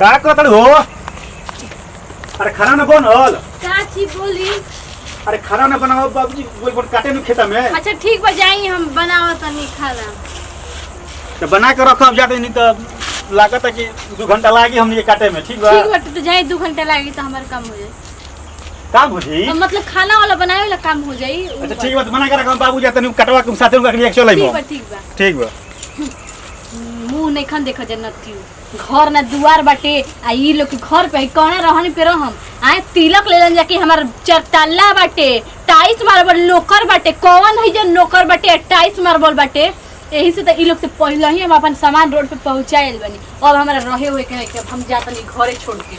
का करत हो? अरे खाना न बनल। का चीज बोली? अरे खाना न बनाओ बाबूजी बोल बोल काटे न खेता में। अच्छा ठीक बा जाई हम बनावत नहीं खाना। तो बना के रखब जाते नहीं तो लागत है कि 2 घंटा लागी हमनी काटे में। ठीक बा? ठीक बाटे तो जाई 2 घंटा लागी तो हमार काम हो जाई। काम हो जी? मतलब खाना वाला बनावे वाला काम हो जाई। अच्छा ठीक बा बना के रखब बाबूजी तनी कटवा के साथे में एक चलै ठीक बा ठीक बा। ठीक बा। मुंह नहीं खन देखो जन्नत की घर ना दुआर बाटे आ ई लोग के घर पे कौन रहनी पे रहम आए तिलक लेलन जाके हमार चरतल्ला बाटे टाइस मार्बल लोकर बाटे कौन है जो नौकर बाटे टाइस मार्बल बाटे यही से तो ई लोग से पहले ही हम अपन सामान रोड पे पहुंचाएल बनी। अब हमारा रहे हुए के कि हम जाता नहीं घरे छोड़ के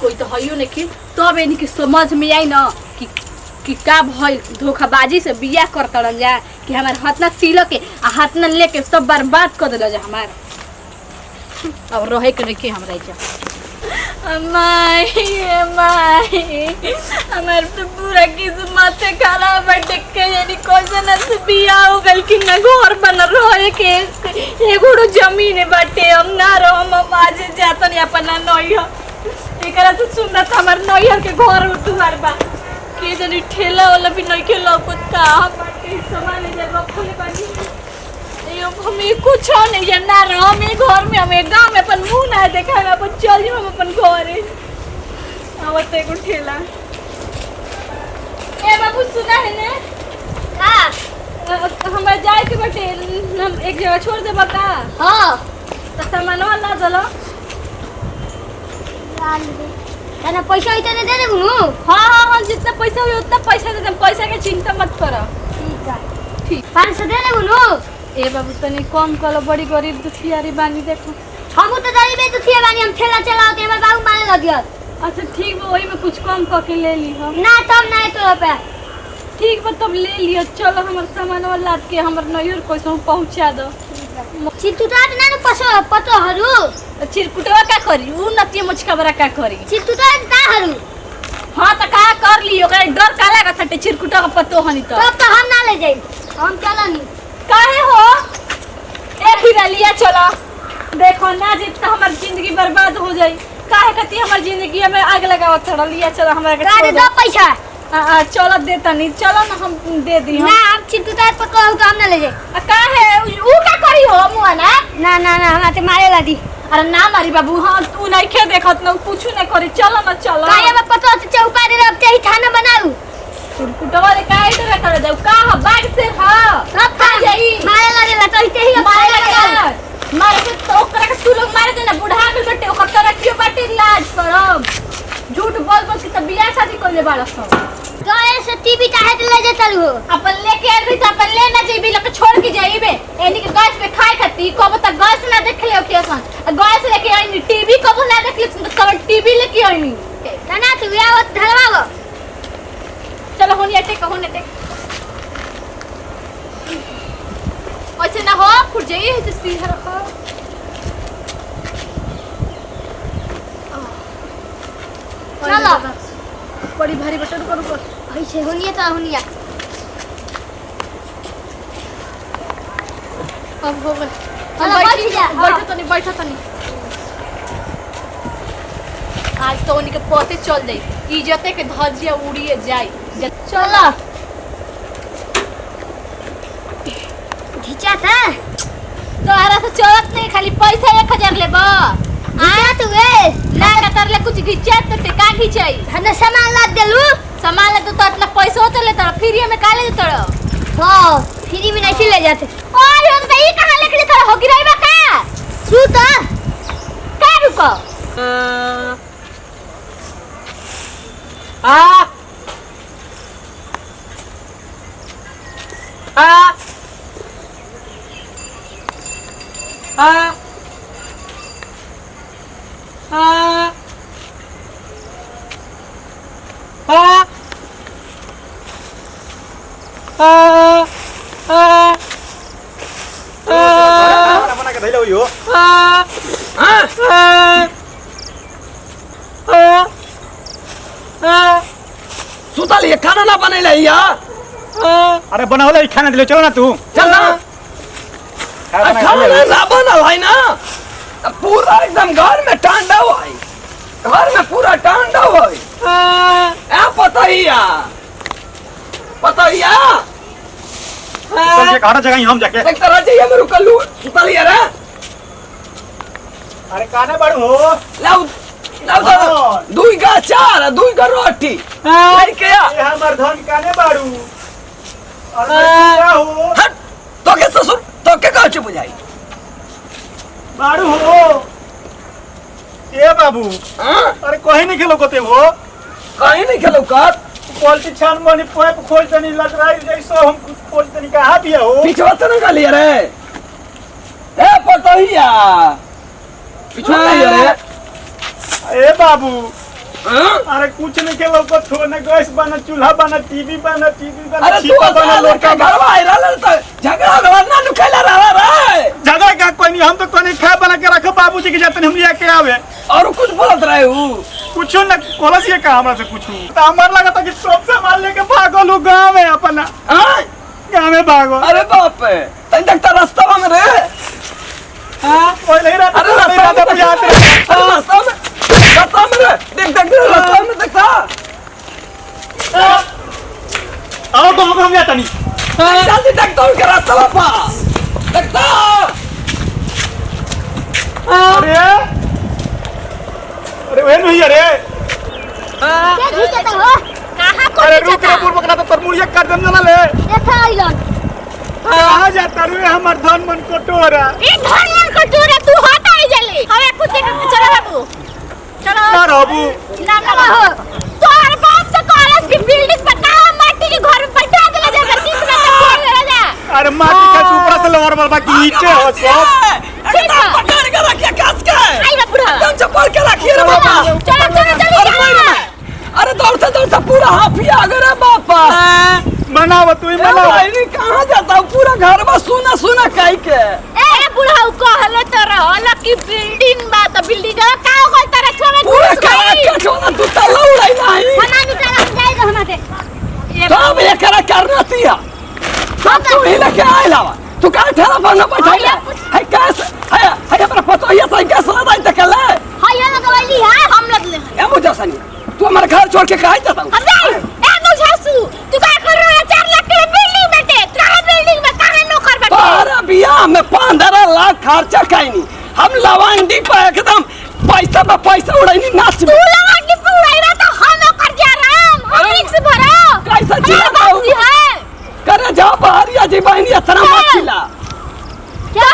कोई तो हइयो नहीं कि तब इनके समझ में आई ना कि का भइल धोखाबाजी से बियाह करतड़न जा कि हमार हाथ ना तिलक के आ हाथ ना लेके सब बर्बाद कर देला जा हमार। अब रहे के नहीं हमरा जा माई हमार तो पूरा किस्मत खराब बाटे के यानी कोसन से बियाह हो गइल कि ना घर बन रहे के एगो जमीन बाटे हम ना रहम हम आज जातन अपन नैहर एकरा से सुंदर त हमार नैहर के घर दुआर बा के जनी ठेला वाला भी नहीं के लौकत का बाटे सामान ले जा खोले बानी हमें कुछ नहीं जानना रहा हमें घर में हमें गांव में अपन मुंह ना देखा अपन चल हम अपन घर आवत एगो ठेला। ए बाबू सुना है ने हां हमरा जाए के बटे हम एक जगह छोड़ देबा का? हां त सामानवा ना चलो लाल दे तना पैसा इतने दे देबू। हां जितना पैसा हो उतना पैसा दे दम पैसा के चिंता मत कर। ठीक है ठीक 500 दे देबू। ए बाबू तनी कम कलो बड़ी गरीब दुखियारी बानी देखो हम तो गरीब दुखिया बानी हम ठेला चलाओते हमर बाबू मारे लगिया। अच्छा ठीक बा वही में कुछ कम क के ले ली हम ना तब ना तो पे ठीक बा तब ले लियो चलो हमर सामान वाला लाद के हमर नैहर कोइसो पहुंचा दो। चिरकुटा ना न पतो हरू चिरकुटवा का करी उ नतिया मुचका बरा का करी चिरकुटा का हरू। हां त का कर लियो ओकरा डर का लागत हटे चिरकुटा का पतो हनी तो हम ना ले जाई हम चलनी काहे हो ए फिर लिया चलो देखो ना जितना हमारी जिंदगी बर्बाद हो जाई काहे कती हमारी जिंदगी में आग लगावत थोड़ा लिया चलो हमरा के छोड़ दो पैसा चलो दे तनी चलो ना हम दे दी ना हम चिंटू पर कहू तो हम ना ले जाए काहे ऊ का करी हो मुआ ना ना ना ना हमरा ते मारे ला दी। अरे ना मारी बाबू हां तू नहीं खे देखत ना कुछ ना करी चलो ना चलो काहे में पतो चौका दे रखते ही खाना बनाऊ कुटवा रे काहे तो कर दे का ह बाग से ह सब खा जाई मारे लागेला कहते ही मारे लागेला मारे के तो ओकरा के तू लोग मारे देना बुढ़ा के बटे ओकर तरक्की बाटे लाज करब झूठ बोल बोल के त बियाह शादी कर ले बाड़ा सब गए से टीवी काहे ले जा चलू हो अपन लेके आ त अपन ले ना जेबी लोग छोड़ के जाईबे एनी के गैस पे खाए खाती कब तक गैस ना देख ले ओकेसन गैस लेके आई टीवी कब ना देख ले तो टीवी लेके आई ना तू आवत धरवाओ चलो होनी अटे कहने देख ऐसे ना हो फुट जाइए ऐसे सीधा रखो चलो बड़ी भारी बटन करो ऐसे होनी तो होनी अब हो गए बैठो तो नहीं आज तो उन्हीं के पते चल जाई इज्जते के धजिया उड़िए जाई चलो घिचा था तो आरा से चलत नहीं खाली पैसा 1000 लेबा आया तू ए ना कतर ले कुछ घिचा तो टिका घिचाई हने सामान लाद देलू सामान ले तो इतना पैसा तो ले तर फ्री में का ले तर हां फ्री में नहीं ले जाते और हम तो ई कहां लेके तर हो गिराइबा का तू तो का रुको आ बना के धइले हो सुतल ये खाना ना बनेले यार। अरे बनावले खाना दिले चलो ना तू चल ना खाना ना बनल है ना पूरा एकदम घर में ठंडा हुआ है घर में पूरा टांडा होई ए पतैया पतैया चल के घाटा जगह हम जाके एक तरह जाइए मेरे कल्लू सुतलिया रे अरे काने बाड़ू हो लाउ लाउ हाँ। दुई का चार दुई का रोटी लेके आ ये हमर धन काने बाड़ू अरे क्या हो हट तो के ससुर तो के कह चुप जाई बाड़ू हो ए बाबू हां अरे कहीं नहीं खेलो कोते हो कहीं नहीं खेलो कर क्वालिटी छान मनी पाइप खोल तनी लग रहा है जैसो हम खोल तनी कहां दिया हो पिछवा तो ना गलिया रे ए पतैया पिछवा नहीं रे ए बाबू हां अरे कुछ नहीं खेलो को थो ना गैस बना चूल्हा बना टीवी बना अरे तू छीपा बना बना लोटा लोटा घर में रहल तो झगड़ा गवा ना नुकैला रहा रे झगड़ा का कोई नहीं हम तो कोई खा बना के रखो बाबूजी के जाते हम लिया के आवे और कुछ बोलत रहे हूँ कुछ न कोलस ये का हमरा से कुछ तो हमार लगा था कि सब सामान लेके भागो लो गांव में अपना हाँ? गांव में भागो अरे बाप रे तन देखता रास्ता में रे हां कोई नहीं रहता अरे रास्ता में बुझाते रास्ता में रे देख देख रास्ता में देखता आओ तो हम जाता नहीं जल्दी देखता हूँ के रास्ता में पा देखता अरे अरे वे नहीं अरे क्या घुसता हो कहां को अरे रुक रे पूर्व करा तो तरमुड़िया काट दम ना ले देखा आइलन कहां जाता रे हमर धन मन कटोरा ए धन मन कटोरा तू हट आई जल्दी हमें कुछ देख के चलो बाबू चलो ना रहबू ना हो तोर बाप से कॉलेज की बिल्डिंग बता माटी के घर में बैठा देला जा किस में तो खोल ले जा अरे माटी का ऊपर से लवर बल बाकी ईटे हो सब ठीक है पकड़ के रखिए कस के आई बा बुढ़ा तुम चप्पल के रखिए रे बाबा चलो चलो चलो अरे दौड़ते दौड़ते पूरा हाफिया आ गया रे बापा मनाओ तू ही मनाओ भाई कहाँ जाता हूँ पूरा घर में सुना सुना कह के ए बुढ़ा कहले तो रहला की बिल्डिंग बा तो बिल्डिंग का हो तरह छोड़े पूरा करा के छोड़ा तू तल्ला उड़ाई नहीं खाना निकल हम जाएगा हमारे सब ये करा करना तिया सब तू ही लेके आए लावा तू कहाँ ठहरा बनना बैठा है कैसे है अपना पतो ये सही कैसे लगा तक ले हां ये लगवाली है हम लग ले ए मुझे सनी तू हमारे घर छोड़ के कहाँ जाता हूँ हम जाए ए मुझासू तू क्या कर रहा है 4 लाख के बिल्डिंग बैठे कहां बिल्डिंग में कहां नौकर बैठे तारा बियाह में 15 लाख खर्चा कहीं हम लवांडी पे एकदम पैसा पे पैसा उड़ाई नाच तू लवांडी पे उड़ाई रहा तो हम नौकर जा राम हम रिक्स भरो कैसा चीज है करे जा बाहर या जी बहनी इतना मत चिल्ला क्या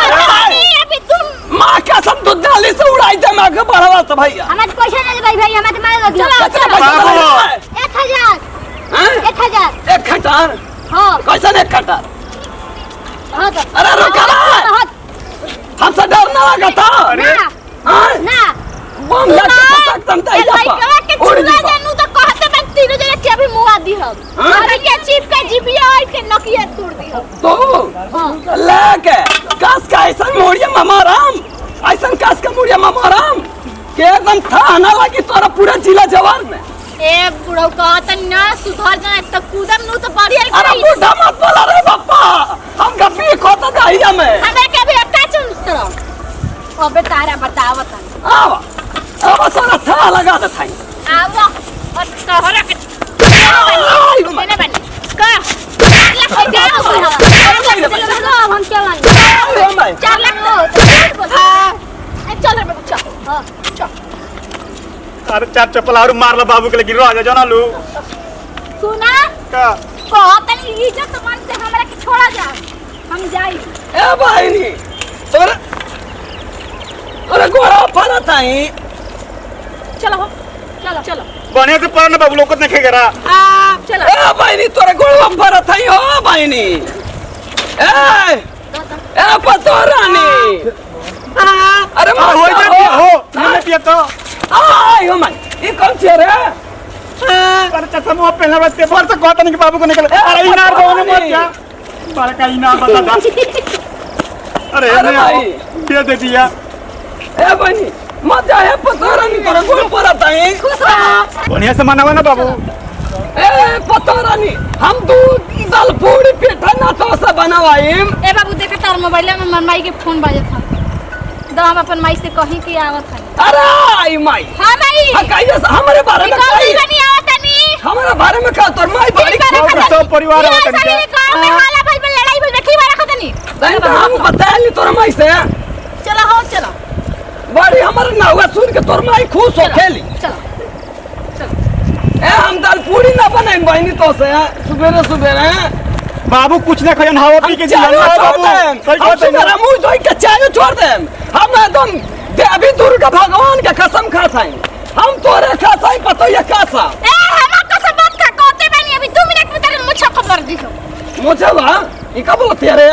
अभी तुम माँ कसम दूध डाली से उड़ाई दे मैं आगे बढ़ावा तो भैया हमें पैसा नहीं भाई भाई हमें तुम्हारे लग कितना चलो पैसा बाबू। लगा 1000 हैं 1000 एक खटार हां कैसा एक खटार हां तो अरे रुका हमसे डर ना लगा था अरे हैं? ना बम लग के पटकतम भाई तैया कहा के उड़ चूल्हा जीवा। जानू तो कहते मैं तीनों जने के अभी मुआ दी हम हाँ? अरे के चिप का जीबिया और के नकिया तोड़ दी हम तो लेके कस का ऐसा मोड़िया मामा राम ऐसा कस का मोड़िया मामा राम के एकदम था ना लगी तोरा पूरा जिला जवार में ए बुढ़ो कहत ना सुधर जाए तो कूदम नु तो बढ़िया अरे करी बूढ़ा मत बोला रे बापा हम गपी खोता जाइया में हमें के भी अक्का चुन तरह अबे तारा बताओ तन आवा आवा सारा था लगा दे थाई आवो और कहरा के मैंने बन का 4 लाख के जाओ हम चलन 4 लाख तो चल रे बच्चा हां चल अरे चार चप्पल और मार ला बाबू के लेकिन रह जा जाना लू सुना का कहत नहीं इज्जत मन से हमरा के छोड़ा जा हम जाई ए भाईनी तोरा अरे गोड़ा फरा ताई चलो हो चलो चलो बने से पर ना बाबू लोग को देखे करा चलो ए भाईनी तोरा गोड़ा फरा ताई हो भाईनी ए पतो रानी अरे हो जा हो मैंने दिया तो आई हो मन ये कौन से रे पर चश्मा पहना बच्चे पर से कहता नहीं कि बाबू को निकल अरे इनार बाबू ने मत जा बाल का इनार बता दा अरे अरे ने भाई। दे दे दिया ए भाईनी मत जाए पतो रानी तोरा गोड़ा फरा ताई बढ़िया से मनावा ना बाबू ए पतो रानी हम दूध दाल पूरी पेठा ना तो से बनावाई ए बाबू देखा तार मोबाइल में मम्माई के फोन बाजत था दो हम अपन माई से कहीं कि आवत हनी। अरे आई माई हां माई हाँ कहिए हमारे बारे में कहीं कहिए नहीं आवत हनी। हमारे बारे में कहा तोर माई बड़ी सब परिवार आवत हनी सारी काम में हाला भाई में लड़ाई भइल बैठी बार रखत हनी। नहीं तो हम बताएली तोर माई से चलो हो चलो बड़ी हमारे नावा सुन के तोर माई खुश हो खेली चलो ए हम दाल पूरी ना बनाई बहनी तो से सुबेरे सुबेरे बाबू कुछ ना खयन हवा पी के चाय जिला छोड़ देम सही हम बात है सुबेरे मुंह धोई के चाय छोड़ देम हम एकदम देवी दुर्गा भगवान के कसम खात हई हम तोरे खाता ही पतो ये कासा ए हम कसम बात का कहते बनी अभी 2 मिनट में तेरे मुझे खबर दी हो। मुझे बा ई कब बोलती रे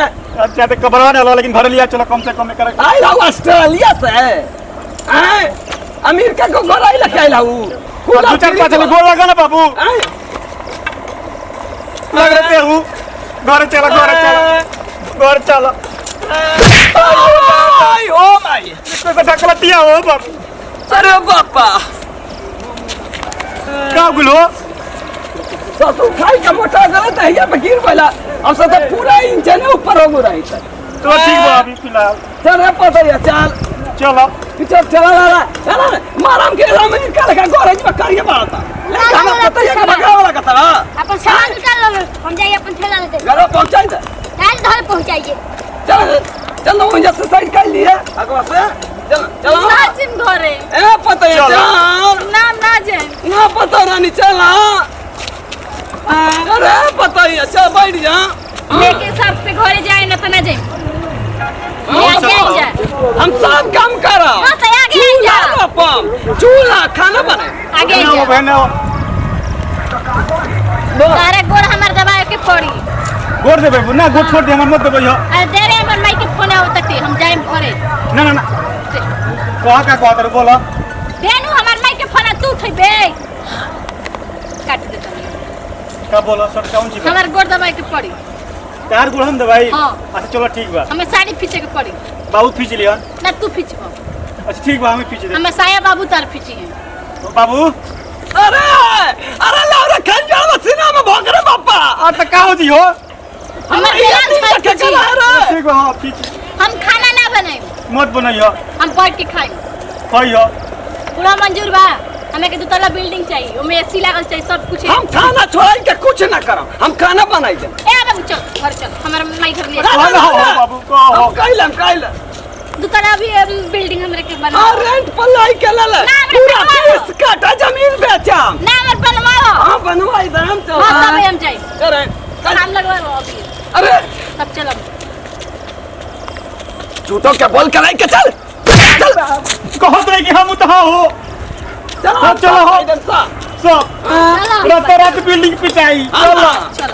अच्छा तो कबरवा ना लेकिन घर लिया चलो कम से कम करे आई लाओ ऑस्ट्रेलिया से आए अमेरिका को घर आई लगे आई लाओ दो चार पांच गोल लगा ना बाबू लग रहे हूँ घर चलो आई ओ माई इसको तो ढकलतिया हो बाबू अरे बापा का गुलो ससुर खाई का मोटा गलत है ये गिर पहला अब सब पूरा इंजन ऊपर हो रही है तो ठीक बा अभी फिलहाल चल रे पता है चल चलो पीछे चला माराम के राम में काल का गोरेज में करिए बाता खाना पता है भगा वाला का था अपन सामान निकाल लो हम जाइए अपन ठेला लेते घर पहुंचाई दे टाइम धर पहुंचाइए। चल चल वो जैसे साइड कर लिए अगवा से चल चलो ना जिम घरे ए पता है चल ना जे ना पता रानी चला अरे पता है चल बैठ जा लेके सब पे घरे जाए ना तो ना जाए हम सब काम करा हाँ, तो आगे जा। चूल्हा खाना बने आगे ना वो जा बहने सारे गोर हमार दबाए के पड़ी। गोड़ दे बाबू ना गोड़ छोड़ दे हमर मत दे भैया अरे दे रे हमर माई के फोन आवत हम जाए घरे ना कहा का कहत रे बोलो देनु हमार माई के फोन तू उठबे काट दे का बोलो सब कौन चीज हमार गोर दबाए के पड़ी। तार गुड़ हम दे भाई हाँ। अच्छा चलो ठीक बा हमें साड़ी पीछे के पड़ी बाबू खींच लिया ना तू पीछे अच्छा ठीक बा हमें पीछे दे हमें साया बाबू तार पीछे है। बाबू अरे अरे लाउरा खंजर मसीना में भोग रे बापा आ त का हो जी हो हमर ये बिलाल तीन खाए टके पीछे। चला रे ठीक बा हां पीछे हम खाना ना बनाए मत बनाइयो हम बैठ के खाए खइयो पूरा मंजूर बा हमें के 2 तला बिल्डिंग चाहिए ओमे एसी लागल चाहिए सब कुछ है। हम खाना छोड़ के कुछ ना करम हम खाना बनाई दे ए बाबू चल घर चल हमारा माई घर ले कौन हो बाबू को हो हम काइलम 2 तला भी बिल्डिंग हमरे के बना और रेंट पर लाई के ले ले ना, मैं पूरा बनवाओ। 30 काठा जमीन बेचम ना मत बनवाओ हां बनवाई दे हम तो हां तब हम जाए अरे काम लगवा लो अभी अरे तब चलो झूठो के बोल के लाई के चल चल कहत रहे कि हम तो हो चलो हाँ, चलो, हाँ। इधर सा सब चलो रात रात बिल्डिंग पिटाई चलो चलो चलो